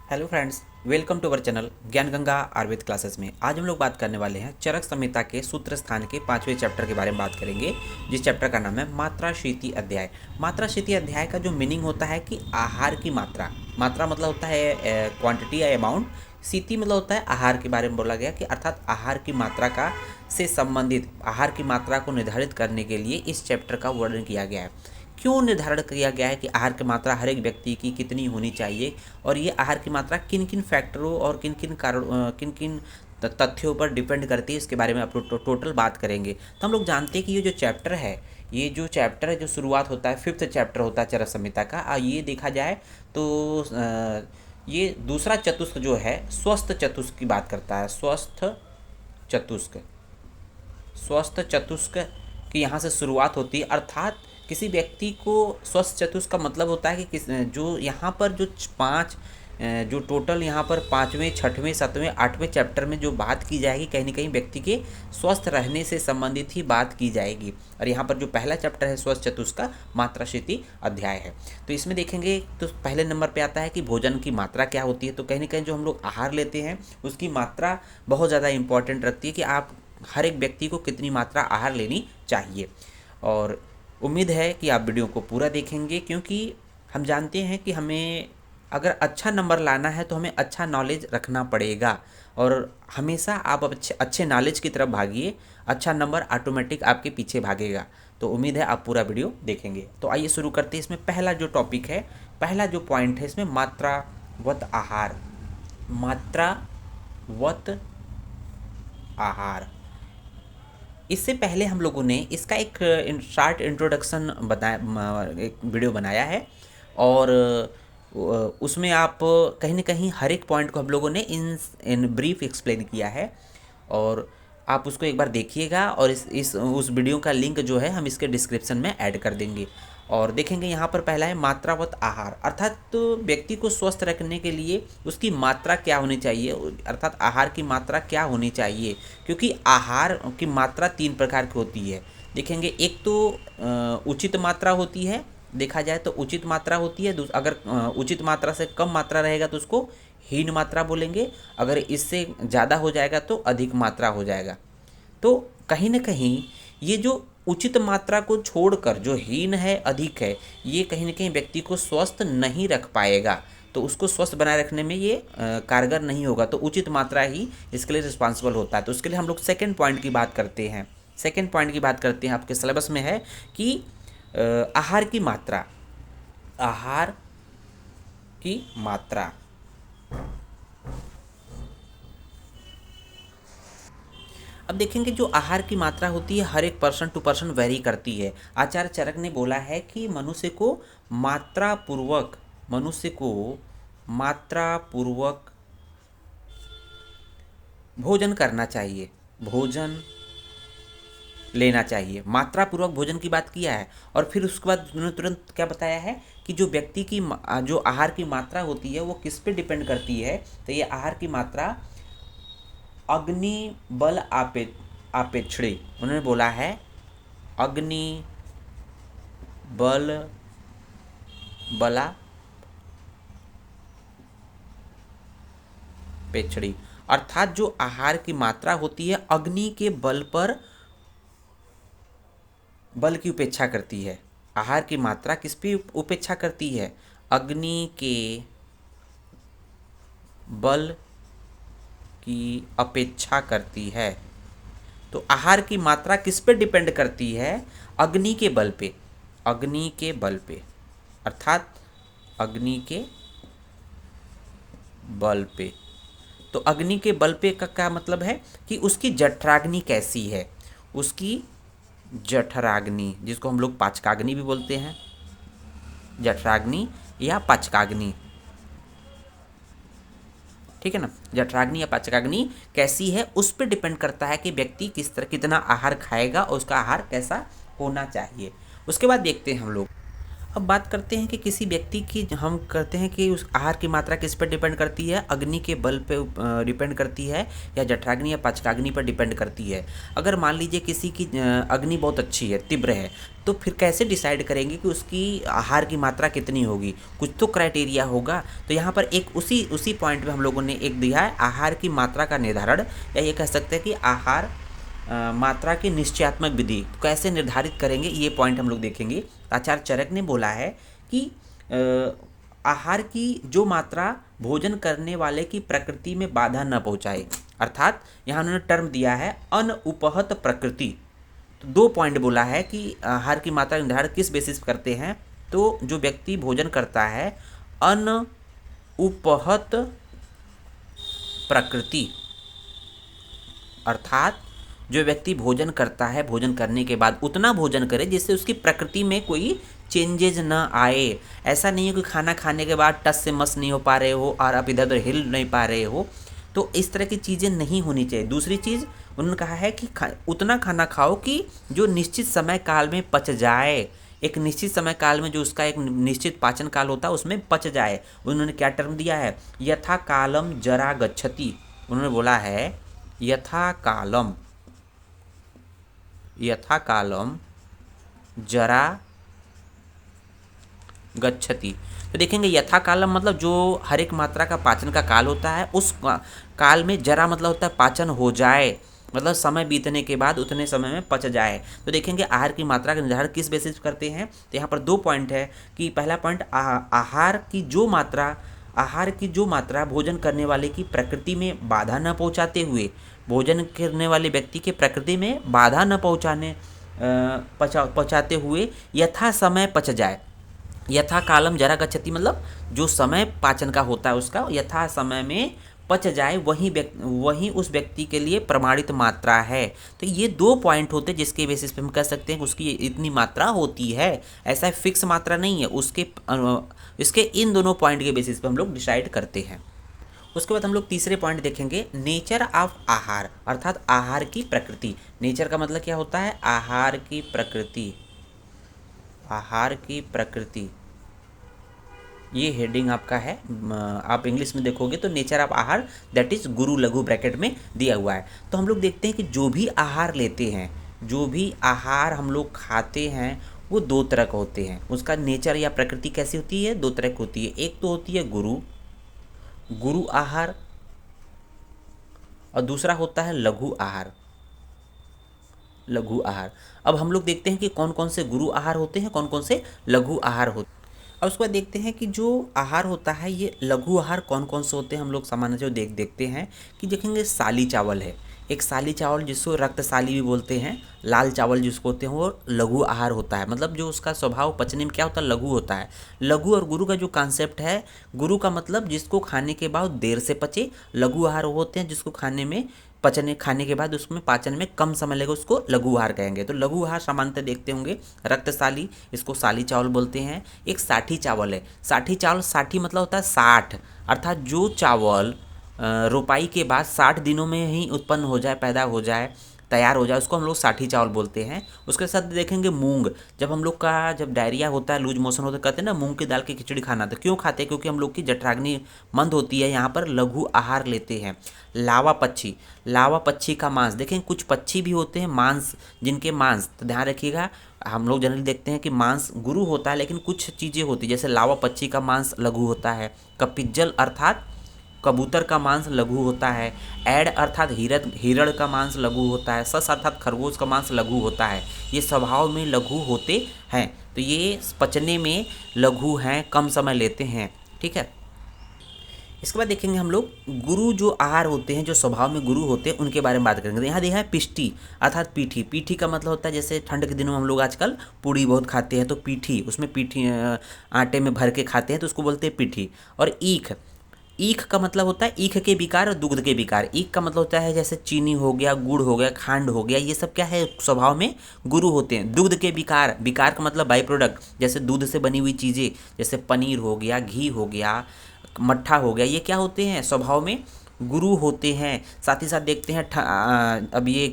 Hello friends, welcome to our channel Gyan Ganga Ayurveda classes में। आज हम लोग बात करने वाले हैं चरक संहिता के सूत्र स्थान के 5वें चैप्टर के बारे में बात करेंगे, जिस चैप्टर का नाम है मात्रा शीति अध्याय। मात्रा शीति अध्याय का जो मीनिंग होता है कि आहार की मात्रा। मात्रा मतलब होता है क्वांटिटी या अमाउंट। शीति मतलब होता है आहार के बारे में बोला गया कि अर्थात आहार की मात्रा का से संबंधित आहार की मात्रा को निर्धारित करने के लिए इस चैप्टर का वर्णन किया गया है। क्यों निर्धारण किया गया है कि आहार की मात्रा हर एक व्यक्ति की कितनी होनी चाहिए, और ये आहार की मात्रा किन किन फैक्टरों और किन किन कारण किन किन तथ्यों पर डिपेंड करती है, इसके बारे में आप लोग टोटल बात करेंगे। तो हम लोग जानते हैं कि ये जो चैप्टर है, जो शुरुआत होता है, 5th चैप्टर होता है चरक संहिता का। ये देखा जाए तो ये दूसरा चतुष्क जो है स्वस्थ चतुष्क की बात करता है। चतुष्क स्वस्थ चतुष्क की यहाँ से शुरुआत होती है। अर्थात किसी व्यक्ति को स्वस्थ चतुष्क का मतलब होता है कि जो यहाँ पर जो टोटल यहाँ पर 5वें 6वें 7वें 8वें चैप्टर में जो बात की जाएगी, कहीं ना कहीं व्यक्ति के स्वस्थ रहने से संबंधित ही बात की जाएगी। और यहाँ पर जो पहला चैप्टर है स्वस्थ चतुष्क का मात्रा शीति अध्याय है। तो इसमें देखेंगे तो पहले नंबर पे आता है कि भोजन की मात्रा क्या होती है। तो कहीं ना कहीं जो हम लोग आहार लेते हैं उसकी मात्रा बहुत ज़्यादा इंपॉर्टेंट रखती है कि आप हर एक व्यक्ति को कितनी मात्रा आहार लेनी चाहिए। और उम्मीद है कि आप वीडियो को पूरा देखेंगे, क्योंकि हम जानते हैं कि हमें अगर अच्छा नंबर लाना है तो हमें अच्छा नॉलेज रखना पड़ेगा। और हमेशा आप अच्छे नॉलेज की तरफ भागिए, अच्छा नंबर ऑटोमेटिक आपके पीछे भागेगा। तो उम्मीद है आप पूरा वीडियो देखेंगे। तो आइए शुरू करते हैं। इसमें पहला जो टॉपिक है, पहला जो पॉइंट है इसमें मात्रावत आहार। मात्रावत आहार। इससे पहले हम लोगों ने इसका एक शार्ट इंट्रोडक्शन एक वीडियो बनाया है, और उसमें आप कहीं ना कहीं हर एक पॉइंट को हम लोगों ने इन ब्रीफ एक्सप्लेन किया है। और आप उसको एक बार देखिएगा, और इस उस वीडियो का लिंक जो है हम इसके डिस्क्रिप्शन में ऐड कर देंगे। और देखेंगे यहाँ पर पहला है मात्रावत आहार। अर्थात तो व्यक्ति को स्वस्थ रखने के लिए उसकी मात्रा क्या होनी चाहिए, अर्थात आहार की मात्रा क्या होनी चाहिए। क्योंकि आहार की मात्रा 3 प्रकार की होती है। देखेंगे, एक तो उचित मात्रा होती है, देखा जाए तो उचित मात्रा होती है। अगर उचित मात्रा से कम मात्रा रहेगा तो उसको हीन मात्रा बोलेंगे। अगर इससे ज़्यादा हो जाएगा तो अधिक मात्रा हो जाएगा। तो कहीं ना कहीं ये जो उचित मात्रा को छोड़कर जो हीन है, अधिक है, ये कहीं ना कहीं व्यक्ति को स्वस्थ नहीं रख पाएगा। तो उसको स्वस्थ बनाए रखने में ये कारगर नहीं होगा। तो उचित मात्रा ही इसके लिए रिस्पॉन्सिबल होता है। तो उसके लिए हम लोग सेकेंड पॉइंट की बात करते हैं। आपके सिलेबस में है कि आहार की मात्रा। आहार की मात्रा। अब देखेंगे जो आहार की मात्रा होती है हर एक पर्सन टू पर्सन वेरी करती है। आचार्य चरक ने बोला है कि मनुष्य को मात्रा पूर्वक भोजन करना चाहिए, भोजन लेना चाहिए। मात्रा पूर्वक भोजन की बात किया है। और फिर उसके बाद उन्होंने तुरंत क्या बताया है कि जो व्यक्ति की जो आहार की मात्रा होती है वो किस पे डिपेंड करती है। तो ये आहार की मात्रा अग्नि बल आपेक्षणी, उन्होंने बोला है अग्नि बल बलापेक्षणी। अर्थात जो आहार की मात्रा होती है अग्नि के बल पर बल की उपेक्षा करती है। आहार की मात्रा किस पे उपेक्षा करती है? अग्नि के बल की अपेक्षा करती है। तो आहार की मात्रा किस पे डिपेंड करती है? अग्नि के बल पे। अग्नि के बल पे, अर्थात अग्नि के बल पे। तो अग्नि के बल पे का क्या मतलब है कि उसकी जठराग्नि कैसी है। उसकी जठराग्नि, जिसको हम लोग पाचकाग्नि भी बोलते हैं, जठराग्नि या पाचकाग्नि, ठीक है ना। जठराग्नि या पाचकाग्नि कैसी है उस पर डिपेंड करता है कि व्यक्ति कितना आहार खाएगा और उसका आहार कैसा होना चाहिए। उसके बाद देखते हैं हम लोग। अब बात करते हैं कि किसी व्यक्ति की, हम करते हैं कि उस आहार की मात्रा किस पर डिपेंड करती है, अग्नि के बल पे डिपेंड करती है या जठराग्नि या पाचकाग्नि पर डिपेंड करती है। अगर मान लीजिए किसी की अग्नि बहुत अच्छी है, तीव्र है, तो फिर कैसे डिसाइड करेंगे कि उसकी आहार की मात्रा कितनी होगी? कुछ तो क्राइटेरिया होगा। तो यहाँ पर एक उसी पॉइंट पे हम लोगों ने एक दिया है आहार की मात्रा का निर्धारण, या ये कह सकते हैं कि आहार मात्रा की निश्चयात्मक विधि कैसे निर्धारित करेंगे, ये पॉइंट हम लोग देखेंगे। आचार्य चरक ने बोला है कि आहार की जो मात्रा भोजन करने वाले की प्रकृति में बाधा न पहुंचाए, अर्थात यहाँ उन्होंने टर्म दिया है अनुपहत प्रकृति। तो 2 पॉइंट बोला है कि आहार की मात्रा निर्धारण किस बेसिस पर करते हैं। तो जो व्यक्ति भोजन करता है अनुपहत प्रकृति, अर्थात जो व्यक्ति भोजन करता है, भोजन करने के बाद उतना भोजन करे जिससे उसकी प्रकृति में कोई चेंजेज ना आए। ऐसा नहीं है कि खाना खाने के बाद टस से मस नहीं हो पा रहे हो और आप इधर उधर हिल नहीं पा रहे हो, तो इस तरह की चीज़ें नहीं होनी चाहिए। दूसरी चीज़ उन्होंने कहा है कि उतना खाना खाओ कि जो निश्चित समय काल में पच जाए। एक निश्चित समय काल में जो उसका एक निश्चित पाचन काल होता है उसमें पच जाए। उन्होंने क्या टर्म दिया है, यथा कालम जरा गच्छति। उन्होंने बोला है यथा कालम जरा गच्छति। तो देखेंगे यथा कालम मतलब जो हर एक मात्रा का पाचन का काल होता है, उस काल में जरा मतलब होता है पाचन हो जाए, मतलब समय बीतने के बाद उतने समय में पच जाए। तो देखेंगे आहार की मात्रा का निर्धारण किस बेसिस करते हैं। तो यहाँ पर 2 पॉइंट है कि पहला पॉइंट आहार की जो मात्रा भोजन करने वाले की प्रकृति में बाधा न पहुँचाते हुए, भोजन करने वाले व्यक्ति के प्रकृति में बाधा न पहुँचाते हुए यथा समय पच जाए। यथा कालम जरा गच्छति मतलब जो समय पाचन का होता है उसका यथा समय में पच जाए, वही उस व्यक्ति के लिए प्रमाणित मात्रा है। तो ये 2 पॉइंट होते हैं जिसके बेसिस पे हम कह सकते हैं कि उसकी इतनी मात्रा होती है। ऐसा फिक्स मात्रा नहीं है, इसके इन दोनों पॉइंट के बेसिस पे हम लोग डिसाइड करते हैं। उसके बाद हम लोग तीसरे पॉइंट देखेंगे, नेचर ऑफ आहार, अर्थात आहार की प्रकृति। नेचर का मतलब क्या होता है, आहार की प्रकृति। ये हेडिंग आपका है, आप इंग्लिश में देखोगे तो नेचर ऑफ आहार, दैट इज गुरु लघु ब्रैकेट में दिया हुआ है। तो हम लोग देखते हैं कि जो भी आहार लेते हैं, जो भी आहार हम लोग खाते हैं, वो 2 तरह के होते हैं। उसका नेचर या प्रकृति कैसी होती है, 2 तरह की होती है। एक तो होती है गुरु आहार, और दूसरा होता है लघु आहार। अब हम लोग देखते हैं कि कौन कौन से गुरु आहार होते हैं, कौन कौन से लघु आहार होते हैं। अब उसके बाद देखते हैं कि जो आहार होता है, ये लघु आहार कौन कौन से होते हैं। हम लोग सामान्य जो देखते हैं कि देखेंगे साली चावल है, एक साली चावल जिसको रक्तसाली भी बोलते हैं, लाल चावल जिसको होते हैं वो लघु आहार होता है। मतलब जो उसका स्वभाव पचने में क्या होता है, लघु होता है। लघु और गुरु का जो कॉन्सेप्ट है, गुरु का मतलब जिसको खाने के बाद देर से पचे, लघु आहार होते हैं जिसको खाने के बाद उसमें पाचन में कम समय लगेगा, उसको लघु आहार कहेंगे। तो लघु आहार सामान्यतः देखते होंगे रक्तसाली, इसको साली चावल बोलते हैं। एक साठी चावल है, साठी मतलब होता है 60, अर्थात जो चावल रोपाई के बाद 60 दिनों में ही उत्पन्न हो जाए, पैदा हो जाए, तैयार हो जाए, उसको हम लोग साठी चावल बोलते हैं। उसके साथ देखेंगे मूंग। जब डायरिया होता है, लूज मोशन होता है, कहते हैं ना मूंग की दाल की खिचड़ी खाना। तो क्यों खाते हैं, क्योंकि हम लोग की जठराग्नि मंद होती है, यहाँ पर लघु आहार लेते हैं। लावा पक्षी का मांस, देखें कुछ पक्षी भी होते हैं जिनके मांस, तो ध्यान रखिएगा, हम लोग जनरली देखते हैं कि मांस गुरु होता है, लेकिन कुछ चीज़ें होती है, जैसे लावा पक्षी का मांस लघु होता है। कपिज्जल अर्थात कबूतर का मांस लघु होता है। ऐड अर्थात हिरण का मांस लघु होता है। सस अर्थात खरगोश का मांस लघु होता है। ये स्वभाव में लघु होते हैं, तो ये पचने में लघु हैं, कम समय लेते हैं। ठीक है, इसके बाद देखेंगे हम लोग गुरु जो आहार होते हैं, जो स्वभाव में गुरु होते हैं, उनके बारे में बात करेंगे। तो यहाँ देखा है पिष्टी अर्थात पीठी का मतलब होता है, जैसे ठंड के दिनों में हम लोग आजकल पूड़ी बहुत खाते हैं, तो पीठी, उसमें पीठी आटे में भर के खाते हैं, तो उसको बोलते हैं पीठी। और ईख का मतलब होता है ईख के विकार और दुग्ध के विकार। ईख का मतलब होता है जैसे चीनी हो गया, गुड़ हो गया, खांड हो गया, ये सब क्या है, स्वभाव में गुरु होते हैं। दुग्ध के विकार का मतलब बाई प्रोडक्ट, जैसे दूध से बनी हुई चीज़ें, जैसे पनीर हो गया, घी हो गया, मट्ठा हो गया, ये क्या होते हैं, स्वभाव में गुरु होते हैं। साथ ही साथ देखते हैं अब ये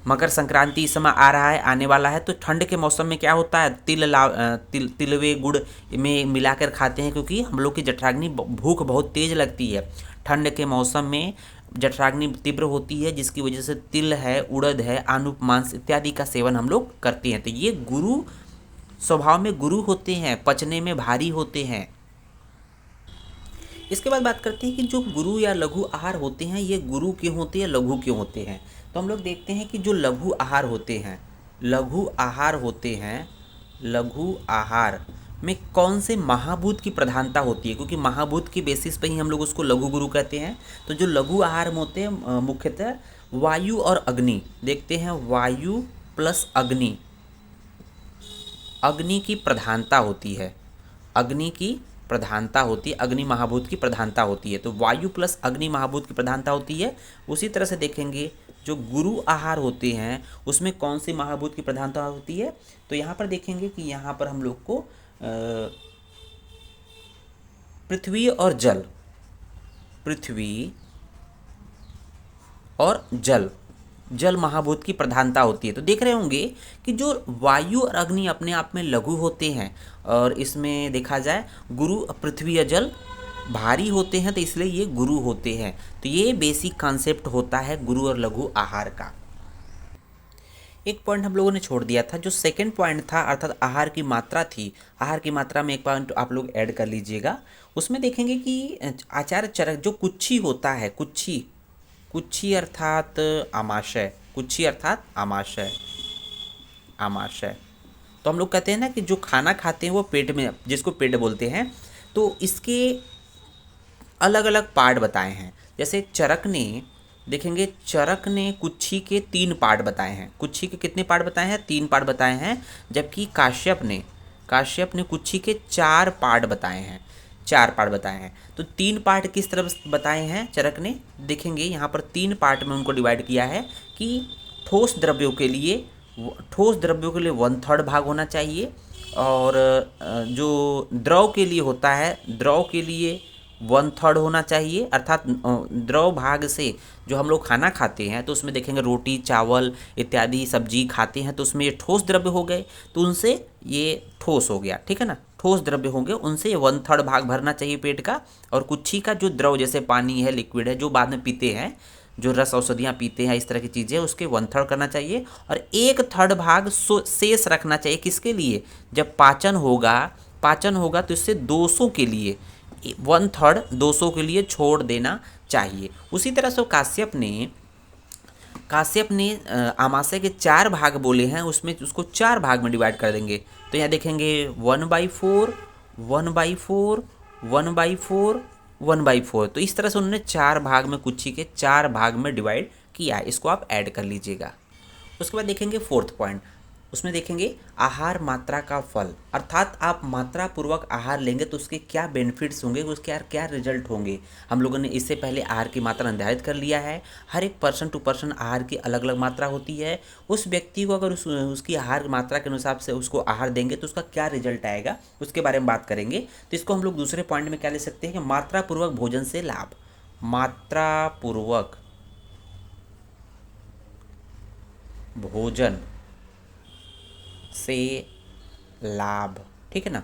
मकर संक्रांति इस समय आ रहा है, आने वाला है, तो ठंड के मौसम में क्या होता है, तिलवे गुड़ में मिलाकर खाते हैं, क्योंकि हम लोग की जठराग्नि भूख बहुत तेज लगती है। ठंड के मौसम में जठराग्नि तीव्र होती है, जिसकी वजह से तिल है, उड़द है, आनुप मांस इत्यादि का सेवन हम लोग करते हैं। तो ये गुरु स्वभाव में गुरु होते हैं, पचने में भारी होते हैं। इसके बाद बात करते हैं कि जो गुरु या लघु आहार होते हैं, ये गुरु क्यों होते हैं, लघु क्यों होते हैं। तो हम लोग देखते हैं कि जो लघु आहार होते हैं, लघु आहार में कौन से महाभूत की प्रधानता होती है, क्योंकि महाभूत की बेसिस पे ही हम लोग उसको लघु गुरु कहते हैं। तो जो लघु आहार में होते हैं मुख्यतः वायु और अग्नि, देखते हैं वायु प्लस अग्नि, अग्नि की प्रधानता होती है, अग्नि की प्रधानता होती है, अग्नि महाभूत की प्रधानता होती है। तो वायु प्लस अग्नि महाभूत की प्रधानता होती है। उसी तरह से देखेंगे जो गुरु आहार होते हैं उसमें कौन सी महाभूत की प्रधानता होती है। तो यहाँ पर देखेंगे कि यहाँ पर हम लोग को पृथ्वी और जल, पृथ्वी और जल महाभूत की प्रधानता होती है। तो देख रहे होंगे कि जो वायु और अग्नि अपने आप में लघु होते हैं, और इसमें देखा जाए गुरु पृथ्वी या जल भारी होते हैं, तो इसलिए ये गुरु होते हैं। तो ये बेसिक कॉन्सेप्ट होता है गुरु और लघु आहार का। एक पॉइंट हम लोगों ने छोड़ दिया था, जो सेकंड पॉइंट था, अर्थात आहार की मात्रा थी। आहार की मात्रा में एक पॉइंट आप लोग ऐड कर लीजिएगा। उसमें देखेंगे कि आचार्य चरक जो कुच्छी होता है, कुच्छी अर्थात आमाशय, कुच्छी अर्थात आमाशय। तो हम लोग कहते हैं ना कि जो खाना खाते हैं वो पेट में, जिसको पेट बोलते हैं, तो इसके अलग अलग पार्ट बताए हैं। जैसे चरक ने, देखेंगे चरक ने कुच्छी के 3 पार्ट बताए हैं। कुच्छी के कितने पार्ट बताए हैं, 3 पार्ट बताए हैं। जबकि काश्यप ने कुच्छी के 4 पार्ट बताए हैं, 4 पार्ट बताए हैं। तो 3 पार्ट किस तरह बताए हैं चरक ने, देखेंगे यहाँ पर 3 पार्ट में उनको डिवाइड किया है कि ठोस द्रव्यों के लिए 1/3 भाग होना चाहिए, और जो द्रव के लिए होता है, द्रव के लिए 1/3 होना चाहिए। अर्थात द्रव भाग से जो हम लोग खाना खाते हैं, तो उसमें देखेंगे रोटी चावल इत्यादि सब्जी खाते हैं, तो उसमें ये ठोस द्रव्य हो गए, तो उनसे ये ठोस हो गया, ठीक है ना, ठोस द्रव्य होंगे, उनसे 1/3 भाग भरना चाहिए पेट का। और कुच्छी का जो द्रव, जैसे पानी है, लिक्विड है, जो बाद में पीते हैं, जो रस औषधियाँ पीते हैं, इस तरह की चीज़ें, उसके 1/3 करना चाहिए। और 1/3 भाग शेष रखना चाहिए, किसके लिए, जब पाचन होगा तो इससे 200 के लिए, 1/3 200 के लिए छोड़ देना चाहिए। उसी तरह से काश्यप ने आमाशय के 4 भाग बोले हैं, उसमें उसको 4 भाग में डिवाइड कर देंगे। तो यहाँ देखेंगे 1/4, 1/4, 1/4, 1/4। तो इस तरह से उन्होंने 4 भाग में, कुच्छी के 4 भाग में डिवाइड किया। इसको आप ऐड कर लीजिएगा। उसके बाद देखेंगे 4th पॉइंट, उसमें देखेंगे आहार मात्रा का फल, अर्थात आप मात्रा पूर्वक आहार लेंगे तो उसके क्या बेनिफिट्स होंगे, उसके क्या रिजल्ट होंगे। हम लोगों ने इससे पहले आहार की मात्रा निर्धारित कर लिया है। हर एक पर्सन टू पर्सन आहार की अलग अलग मात्रा होती है। उस व्यक्ति को अगर उसकी आहार मात्रा के अनुसार से उसको आहार देंगे तो उसका क्या रिजल्ट आएगा, उसके बारे में बात करेंगे। तो इसको हम लोग दूसरे पॉइंट में क्या ले सकते हैं कि मात्रा पूर्वक भोजन से लाभ, मात्रा पूर्वक भोजन से लाभ, ठीक है ना।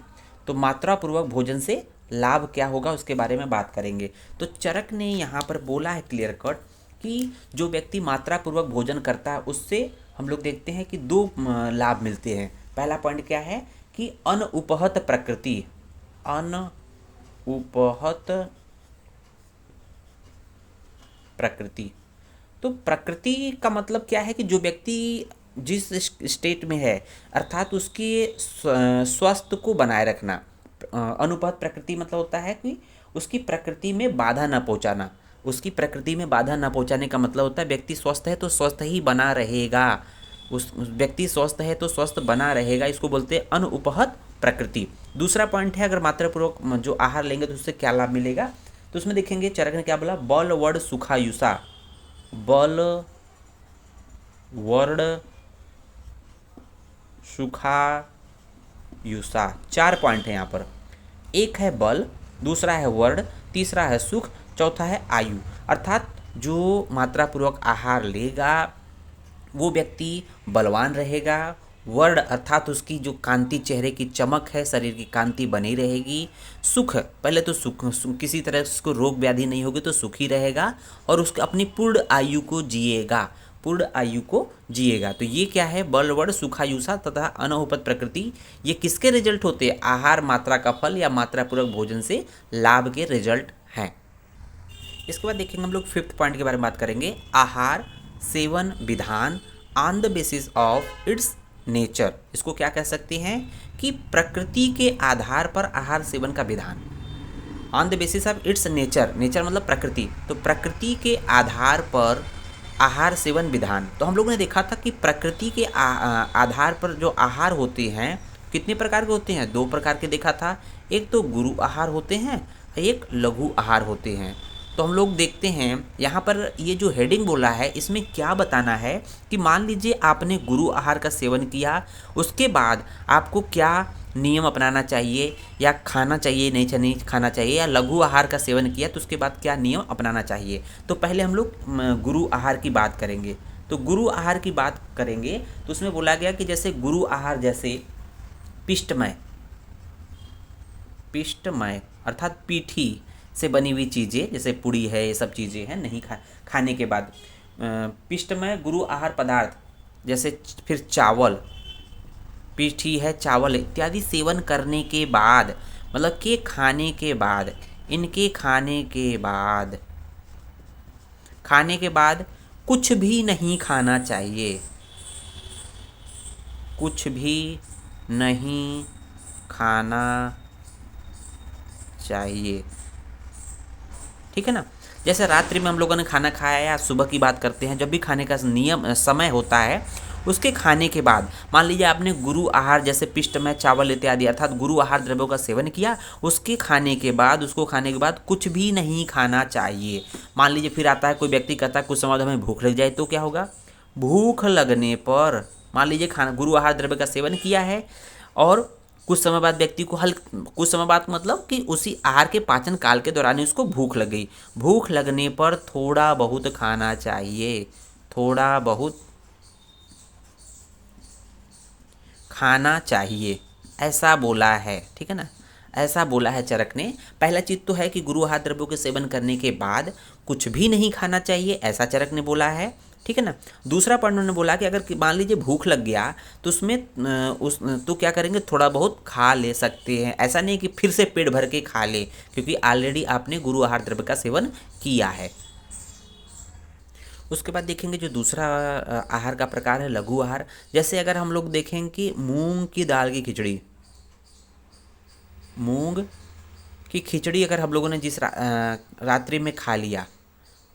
तो मात्रा पूर्वक भोजन से लाभ क्या होगा उसके बारे में बात करेंगे। तो चरक ने यहाँ पर बोला है क्लियर कट कि जो व्यक्ति मात्रा पूर्वक भोजन करता है उससे हम लोग देखते हैं कि 2 लाभ मिलते हैं। पहला पॉइंट क्या है कि अनुपहत प्रकृति, अनुपहत प्रकृति। तो प्रकृति का मतलब क्या है कि जो व्यक्ति जिस स्टेट में है, अर्थात उसके स्वास्थ्य को बनाए रखना। अनुपहत प्रकृति मतलब होता है कि उसकी प्रकृति में बाधा न पहुंचाना। उसकी प्रकृति में बाधा न पहुंचाने का मतलब होता है व्यक्ति स्वस्थ है तो स्वस्थ ही बना रहेगा, उस व्यक्ति स्वस्थ है तो स्वस्थ बना रहेगा, इसको बोलते हैं अनुपहत प्रकृति। दूसरा पॉइंट है अगर मात्रापूर्वक जो आहार लेंगे तो उससे क्या लाभ मिलेगा। तो उसमें देखेंगे चरक ने क्या बोला, बल वर्ड सुखायुषा, बल वर्ड सुखायुषा। 4 पॉइंट है यहाँ पर, एक है बल, दूसरा है वर्ड, तीसरा है सुख, चौथा है आयु। अर्थात जो मात्रा पूर्वक आहार लेगा वो व्यक्ति बलवान रहेगा। वर्ण अर्थात उसकी जो कांति, चेहरे की चमक है, शरीर की कांति बनी रहेगी। सुख, पहले तो सुख किसी तरह उसको रोग व्याधि नहीं होगी तो सुखी रहेगा और उसको अपनी पूर्ण आयु को जिएगा, पूर्ण आयु को जिएगा। तो ये क्या है, बल, वर्ण, सुखायुषा तथा अनहुपत प्रकृति, ये किसके रिजल्ट होते हैं? आहार मात्रा का फल या मात्रा पूर्वक भोजन से लाभ के रिजल्ट हैं। इसके बाद देखेंगे हम लोग 5th पॉइंट के बारे में बात करेंगे, आहार सेवन विधान on the basis of its nature. इसको क्या कह सकते हैं कि प्रकृति के आधार पर आहार सेवन का विधान, on the basis of its nature, nature मतलब प्रकृति, तो प्रकृति के आधार पर आहार सेवन विधान। तो हम लोगों ने देखा था कि प्रकृति के आधार पर जो आहार होते हैं कितने प्रकार के होते हैं? 2 प्रकार के देखा था, एक तो गुरु आहार होते हैं, एक लघु आहार होते हैं। तो हम लोग देखते हैं यहाँ पर ये जो हेडिंग बोला है इसमें क्या बताना है कि मान लीजिए आपने गुरु आहार का सेवन किया, उसके बाद आपको क्या नियम अपनाना चाहिए या खाना चाहिए नहीं खाना चाहिए, या लघु आहार का सेवन किया तो उसके बाद क्या नियम अपनाना चाहिए। तो पहले हम लोग गुरु आहार की बात करेंगे। तो गुरु आहार की बात करेंगे तो उसमें बोला गया कि जैसे गुरु आहार, जैसे पिष्टमय, पिष्टमय अर्थात पीठी से बनी हुई चीज़ें, जैसे पूड़ी है, ये सब चीज़ें हैं नहीं खाने के बाद। पिष्टमय गुरु आहार पदार्थ, जैसे फिर चावल, पीठी है, चावल इत्यादि सेवन करने के बाद, मतलब कि खाने के बाद, इनके खाने के बाद कुछ भी नहीं खाना चाहिए, कुछ भी नहीं खाना चाहिए, ठीक है ना। जैसे रात्रि में हम लोगों ने खाना खाया या सुबह की बात करते हैं, जब भी खाने का नियम समय होता है उसके खाने के बाद, मान लीजिए आपने गुरु आहार जैसे पिष्टमय, चावल इत्यादि अर्थात गुरु आहार द्रव्यों का सेवन किया, उसके खाने के बाद, उसको खाने के बाद कुछ भी नहीं खाना चाहिए। मान लीजिए फिर आता है कोई व्यक्ति कहता है कुछ समय बाद हमें भूख लग जाए तो क्या होगा? भूख लगने पर, मान लीजिए खाना गुरु आहार द्रव्य का सेवन किया है और कुछ समय बाद व्यक्ति को कुछ समय बाद मतलब कि उसी आहार के पाचन काल के दौरान ही उसको भूख लग गई। भूख लगने पर थोड़ा बहुत खाना चाहिए, थोड़ा बहुत खाना चाहिए, ऐसा बोला है, ठीक है ना, ऐसा बोला है चरक ने। पहला चीज़ तो है कि गुरु आहार द्रव्यों के सेवन करने के बाद कुछ भी नहीं खाना चाहिए, ऐसा चरक ने बोला है, ठीक है ना। दूसरा पॉइंट उन्होंने बोला कि अगर मान लीजिए भूख लग गया तो उसमें तो क्या करेंगे, थोड़ा बहुत खा ले सकते हैं, ऐसा नहीं कि फिर से पेट भर के खा ले, क्योंकि ऑलरेडी आपने गुरु आहार द्रव्य का सेवन किया है। उसके बाद देखेंगे जो दूसरा आहार का प्रकार है लघु आहार। जैसे अगर हम लोग देखें कि मूंग की दाल की खिचड़ी, मूंग की खिचड़ी अगर हम लोगों ने जिस रात्रि में खा लिया,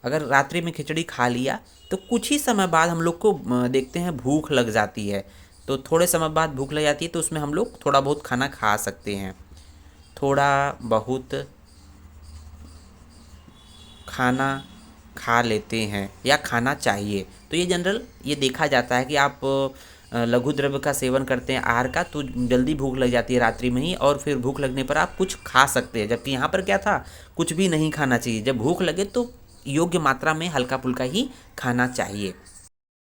अगर रात्रि में खिचड़ी खा लिया तो कुछ ही समय बाद हम लोग को देखते हैं भूख लग जाती है, तो थोड़े समय बाद भूख लग जाती है तो उसमें हम लोग थोड़ा बहुत खाना खा सकते हैं, थोड़ा बहुत खाना खा लेते हैं या खाना चाहिए। तो ये जनरल ये देखा जाता है कि आप लघु द्रव्य का सेवन करते हैं आहार का तो जल्दी भूख लग जाती है रात्रि में ही, और फिर भूख लगने पर आप कुछ खा सकते हैं, जबकि यहाँ पर क्या था, कुछ भी नहीं खाना चाहिए। जब भूख लगे तो योग्य मात्रा में हल्का फुल्का ही खाना चाहिए।